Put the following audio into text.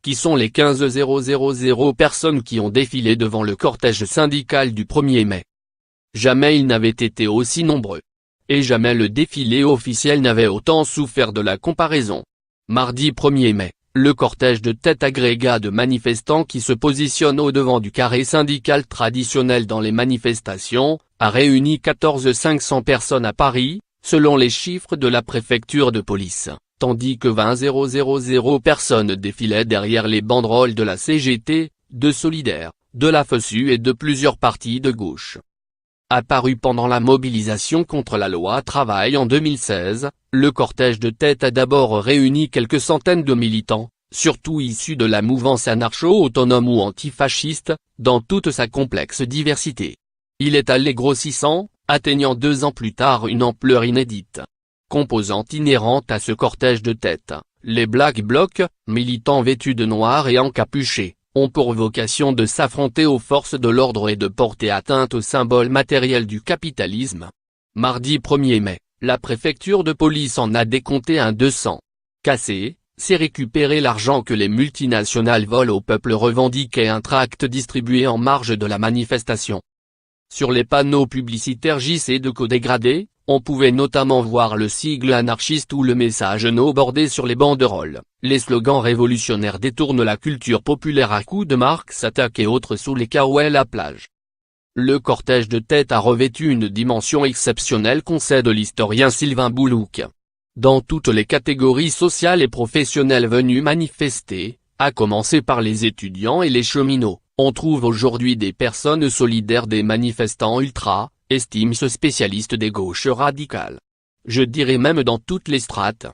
Qui sont les 15 000 personnes qui ont défilé devant le cortège syndical du 1er mai? Jamais ils n'avaient été aussi nombreux. Et jamais le défilé officiel n'avait autant souffert de la comparaison. Mardi 1er mai, le cortège de tête agrégat de manifestants qui se positionne au devant du carré syndical traditionnel dans les manifestations, a réuni 14 500 personnes à Paris, selon les chiffres de la préfecture de police, tandis que 20 000 personnes défilaient derrière les banderoles de la CGT, de Solidaires, de la FSU et de plusieurs partis de gauche. Apparu pendant la mobilisation contre la loi travail en 2016, le cortège de tête a d'abord réuni quelques centaines de militants, surtout issus de la mouvance anarcho-autonome ou antifasciste, dans toute sa complexe diversité. Il est allé grossissant, atteignant 2 ans plus tard une ampleur inédite. Composante inhérente à ce cortège de tête, les Black Blocs, militants vêtus de noir et encapuchés, ont pour vocation de s'affronter aux forces de l'ordre et de porter atteinte aux symboles matériels du capitalisme. Mardi 1er mai, la préfecture de police en a décompté un 200. Casser, c'est récupérer l'argent que les multinationales volent au peuple, revendiquait un tract distribué en marge de la manifestation. Sur les panneaux publicitaires JC de co-dégradés, on pouvait notamment voir le sigle anarchiste ou le message no bordé sur les banderoles. Les slogans révolutionnaires détournent la culture populaire à coups de Marx Attaque et autres sous les carouels à plage. Le cortège de tête a revêtu une dimension exceptionnelle, concède l'historien Sylvain Boulouc. Dans toutes les catégories sociales et professionnelles venues manifester, à commencer par les étudiants et les cheminots, on trouve aujourd'hui des personnes solidaires des manifestants ultra, estime ce spécialiste des gauches radicales. Je dirais même dans toutes les strates.